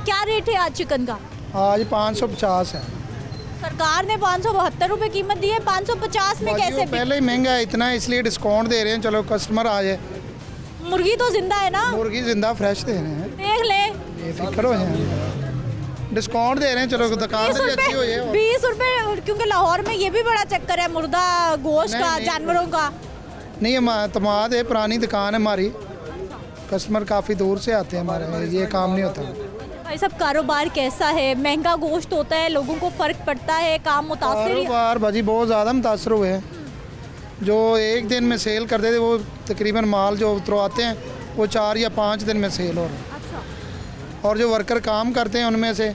क्या रेट है आज चिकन का? आज 550 है। सरकार ने 572 रुपए कीमत दी है, 550 में कैसे? पहले ही महंगा है इतना, इसलिए डिस्काउंट दे रहे हैं, चलो कस्टमर आ जाए। मुर्गी तो जिंदा है ना? मुर्गी जिंदा फ्रेश दे रहे हैं, देख ले। बेफिक्र हो जाए, डिस्काउंट दे रहे हैं, चलो दुकान भी अच्छी हो जाए। 20 रुपए, क्योंकि लाहौर में ये भी बड़ा चक्कर है मुर्दा गोश्त का, नहीं, जानवरों का। नहीं, हम तमाद है, पुरानी दुकान है हमारी, कस्टमर काफ़ी दूर से आते हैं हमारे, ये काम नहीं होता। भाई सब कारोबार कैसा है? महंगा गोश्त होता है, लोगों को फ़र्क पड़ता है, काम मुतासिर? कारोबार भाजी बहुत ज़्यादा मुतासर हुए हैं। जो एक दिन में सेल करते थे वो तकरीबन माल जो उतरवाते हैं वो 4 या 5 दिन में सेल हो रहा है। अच्छा। और जो वर्कर काम करते हैं उनमें से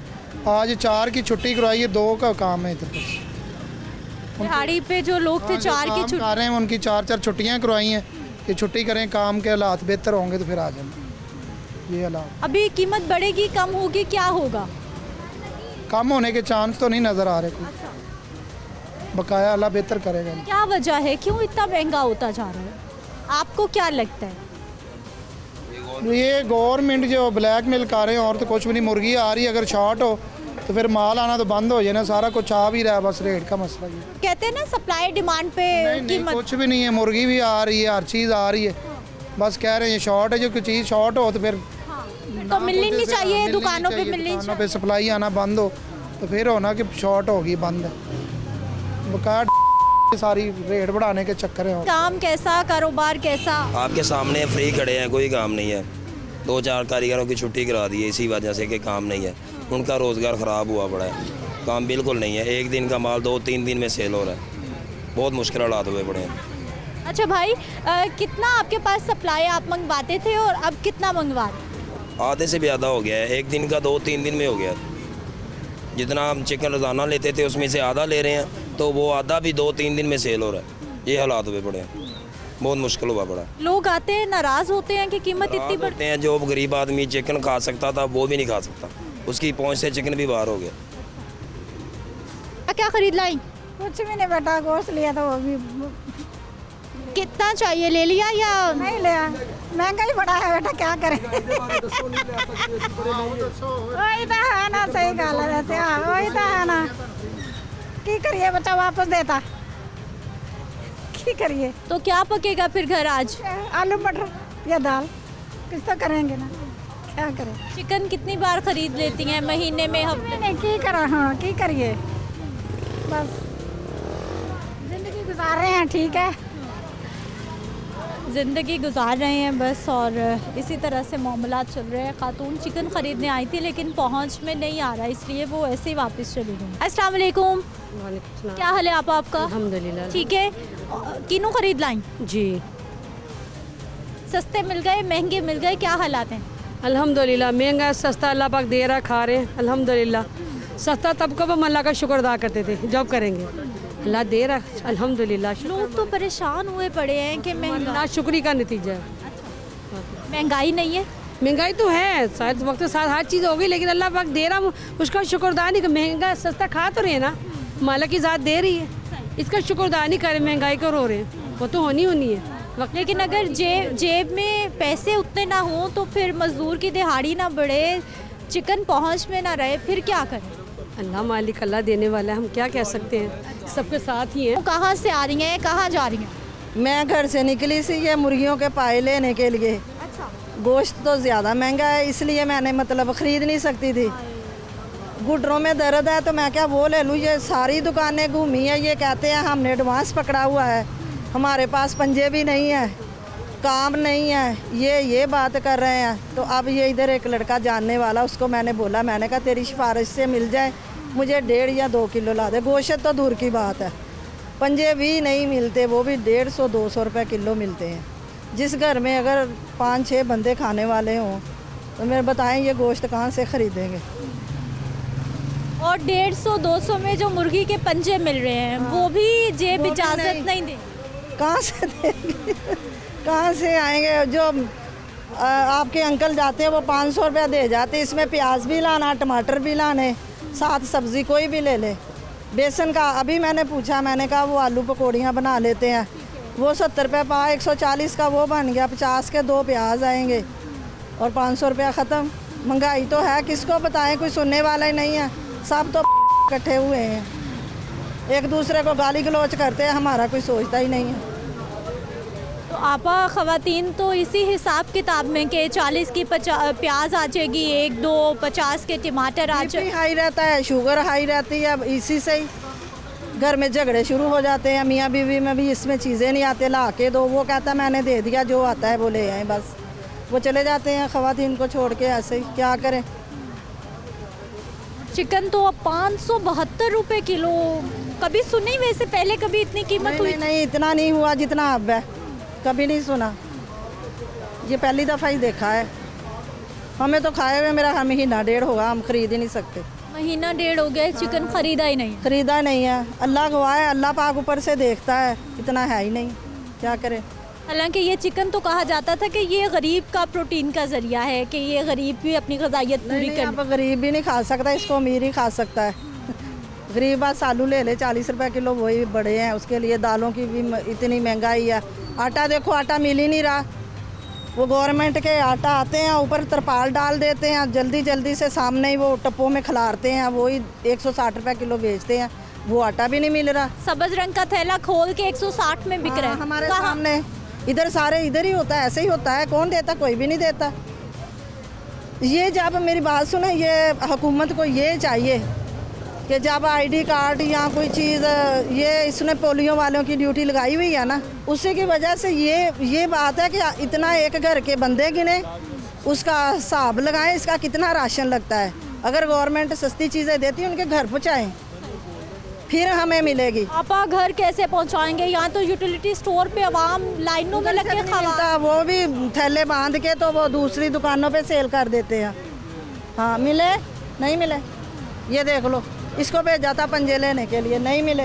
आज 4 की छुट्टी करवाई है, 2 का काम है इधर पर। दिहाड़ी पे जो लोग थे 4 की छुट्टी कर रहे हैं, उनकी 4-4 छुट्टियाँ करवाई हैं कि छुट्टी करें, काम के हालात बेहतर होंगे तो फिर आ जाएंगे। ये हालात अभी कीमत बढ़ेगी, कम होगी, क्या होगा? कम होने के चांस तो नहीं नज़र आ रहे कोई, बकाया अल्लाह बेहतर करेगा। क्या वजह है, क्यों इतना महंगा होता जा रहा है? आपको क्या लगता है? ये गवर्नमेंट जो ब्लैक मेल कर रहे हैं, और तो कुछ भी नहीं। मुर्गी आ रही है, अगर शॉर्ट हो तो फिर माल आना तो बंद हो जाए ना, सारा कुछ आ भी रहा है, बस रेट का मसला ही है। कहते हैं ना सप्लाई डिमांड पे नहीं, कीमत। कुछ भी नहीं है, मुर्गी भी आ रही है, हर चीज़ आ रही है, बस कह रहे हैं शॉर्ट है, जो कोई चीज़ शॉर्ट हो तो फिर तो मिलनी नहीं चाहिए, दुकानों पे मिलनी दुकानों चाहिए। पे सप्लाई आना बंद हो तो फिर होना कि शॉर्ट होगी, बंद है, बकाया सारी रेट बढ़ाने के चक्कर हैं। काम कैसा, कारोबार कैसा? आपके सामने फ्री खड़े हैं, कोई काम नहीं है। 2-4 कारीगरों की छुट्टी करा दी है इसी वजह से कि काम नहीं है, उनका रोज़गार ख़राब हुआ पड़ा है, काम बिल्कुल नहीं है। एक दिन का माल 2-3 दिन में सेल हो रहा है, बहुत मुश्किल हालात हुए पड़े हैं। अच्छा भाई, कितना आपके पास सप्लाई आप मंगवाते थे और अब कितना मंगवा रहे हैं? आधे से भी ज़्यादा हो गया है, एक दिन का 2-3 दिन में हो गया। जितना हम चिकन रोज़ाना लेते थे उसमें से आधा ले रहे हैं, तो वो आधा भी 2-3 दिन में सेल हो रहा है। ये हालात हुए पड़े हैं, बहुत मुश्किल हुआ पड़ा। लोग आते हैं नाराज होते हैं कि कीमत इतनी बढ़। बढ़ते हैं, जो गरीब आदमी चिकन खा सकता था वो भी नहीं खा सकता, उसकी पहुंच से चिकन भी बाहर हो गया। क्या खरीद लाई? कुछ भी नहीं बेटा, गोश्त लिया था वो भी कितना चाहिए, ले लिया या नहीं लिया, महंगा ही बड़ा है बेटा, क्या करें। वही तो है ना, सही गल है वैसे, हाँ वही तो है ना, की करिए बच्चा वापस देता, की करिए। तो क्या पकेगा फिर घर आज? आलू मटर या दाल, कुछ तो करेंगे ना, क्या करें। चिकन कितनी बार खरीद लेती हैं महीने में, हफ्ते में? नहीं की करा, हाँ की करिए, बस जिंदगी गुजार रहे हैं, ठीक है, ज़िंदगी गुजार रहे हैं बस, और इसी तरह से मामलात चल रहे हैं। खातून चिकन ख़रीदने आई थी लेकिन पहुंच में नहीं आ रहा, इसलिए वो ऐसे ही वापस चली गई। अस्सलाम वालेकुम, क्या हाल है आपका? अल्हम्दुलिल्लाह। ठीक है। किनों ख़रीद लाई? जी सस्ते मिल गए, महंगे मिल गए, क्या हालात हैं? अल्हम्दुलिल्लाह, महंगा सस्ता अल्लाह पाक दे रहा, खा रहे हैं अल्हम्दुलिल्लाह। सस्ता तब कब हम अल्लाह का शुक्र अदा करते थे, जब करेंगे अल्लाह दे रहा अल्हम्दुलिल्लाह। लोग तो परेशान हुए पड़े हैं कि ना शुक्री का नतीजा है। महंगाई नहीं है। महंगाई तो है, शायद वक्त के साथ हर चीज़ होगी, लेकिन अल्लाह पाक दे रहा, उसका शुक्रदा नहीं। महंगा सस्ता खा तो रहे ना, मालिक की ज़ात दे रही है, इसका शुक्रदा नहीं करें, महंगाई को रो रहे हैं, वो तो होनी है। लेकिन अगर जेब में पैसे उतने ना हों तो फिर मजदूर की दिहाड़ी ना बढ़े, चिकन पहुंच में ना रहे, फिर क्या करें? अल्लाह मालिक, अल्लाह देने वाला है, हम क्या कह सकते हैं, सबके साथ ही हैं। कहाँ से आ रही हैं, कहाँ जा रही हैं? मैं घर से निकली सी ये मुर्गियों के पाए लेने के लिए। अच्छा। गोश्त तो ज़्यादा महंगा है, इसलिए मैंने मतलब ख़रीद नहीं सकती थी। घुटनों में दर्द है तो मैं क्या वो ले लूँ। ये सारी दुकानें घूमी है, ये कहते हैं हमने एडवांस पकड़ा हुआ है, हमारे पास पंजे भी नहीं है, काम नहीं है, ये बात कर रहे हैं। तो अब ये इधर एक लड़का जानने वाला, उसको मैंने बोला, मैंने कहा तेरी सिफारिश से मिल जाए, मुझे 1.5 या 2 किलो ला दे। गोश्त तो दूर की बात है, पंजे भी नहीं मिलते, वो भी 150-200 रुपये किलो मिलते हैं। जिस घर में अगर 5-6 बंदे खाने वाले हों तो मेरे बताएं ये गोश्त कहाँ से ख़रीदेंगे। और 150-200 में जो मुर्गी के पंजे मिल रहे हैं, वो भी जेब इजाज़त नहीं दे। कहाँ से देंगे, कहाँ से आएंगे। जो आपके अंकल जाते हैं वो 500 रुपया दे जाते, इसमें प्याज भी लाना, टमाटर भी लाने, साथ सब्ज़ी कोई भी ले ले। बेसन का अभी मैंने पूछा, मैंने कहा वो आलू पकौड़ियाँ बना लेते हैं, वो 70 रुपये पाव, 140 का वो बन गया, 50 के 2 प्याज आएंगे और 500 रुपया ख़त्म। महंगाई तो है, किसको बताएं, कोई सुनने वाला ही नहीं है, सब तो इकट्ठे हुए हैं, एक दूसरे को गाली गलौज करते हैं, हमारा कोई सोचता ही नहीं है। तो आपा ख़वातीन तो इसी हिसाब किताब में कि 40 की प्याज आ जाएगी, 1 2 50 के टमाटर आ बीपी हाई रहता है, शुगर हाई रहती है, अब इसी से ही घर में झगड़े शुरू हो जाते हैं। मियाँ बीवी में भी इसमें चीज़ें नहीं आते, ला के दो, वो कहता मैंने दे दिया, जो आता है वो ले आए, बस वो चले जाते हैं ख़वातीन को छोड़ के, ऐसे ही क्या करें। चिकन तो अब 572 रुपये किलो, कभी सुनी वैसे पहले कभी इतनी कीमत हुई? नहीं, इतना नहीं हुआ जितना अब है, कभी नहीं सुना, ये पहली दफ़ा ही देखा है। हमें तो खाए हुए मेरा महीना 1.5 होगा, हम खरीद ही नहीं सकते। महीना 1.5 हो गया, चिकन खरीदा ही नहीं। खरीदा नहीं है, अल्लाह गवाह है, अल्लाह पाक ऊपर से देखता है, इतना है ही नहीं, क्या करें। हालांकि ये चिकन तो कहा जाता था कि ये गरीब का प्रोटीन का ज़रिया है, कि ये गरीब भी अपनी ग़िज़ाइयत पूरी कर। अब गरीब भी नहीं खा सकता, इसको अमीर ही खा सकता है। गरीब बस आलू ले ले 40 रुपए किलो, वही बड़े हैं, उसके लिए दालों की भी इतनी महंगाई है। आटा देखो, आटा मिल ही नहीं रहा, वो गवर्नमेंट के आटा आते हैं, ऊपर तरपाल डाल देते हैं, जल्दी जल्दी से सामने ही वो टप्पों में खिलारते हैं, वही 160 रुपए किलो बेचते हैं, वो आटा भी नहीं मिल रहा। सब्ज़ रंग का थैला खोल के 160 में बिक रहा है हमारे सामने, इधर सारे इधर ही होता है, ऐसे ही होता है, कौन देता, कोई भी नहीं देता। ये जब मेरी बात सुने, ये हुकूमत को ये चाहिए कि जब आईडी कार्ड या कोई चीज़, ये इसने पोलियो वालों की ड्यूटी लगाई हुई है ना, उसी की वजह से ये बात है कि इतना एक घर के बंदे गिने, उसका हिसाब लगाएं, इसका कितना राशन लगता है। अगर गवर्नमेंट सस्ती चीज़ें देती है, उनके घर पहुँचाएँ, फिर हमें मिलेगी। आप घर कैसे पहुंचाएंगे? यहाँ तो यूटिलिटी स्टोर पे आवाम लाइनों में लग के खा, वो भी थैले बांध के तो वो दूसरी दुकानों पे सेल कर देते हैं। हाँ, मिले नहीं मिले, ये देख लो, इसको भेजा था पंजे लेने के लिए, नहीं मिले।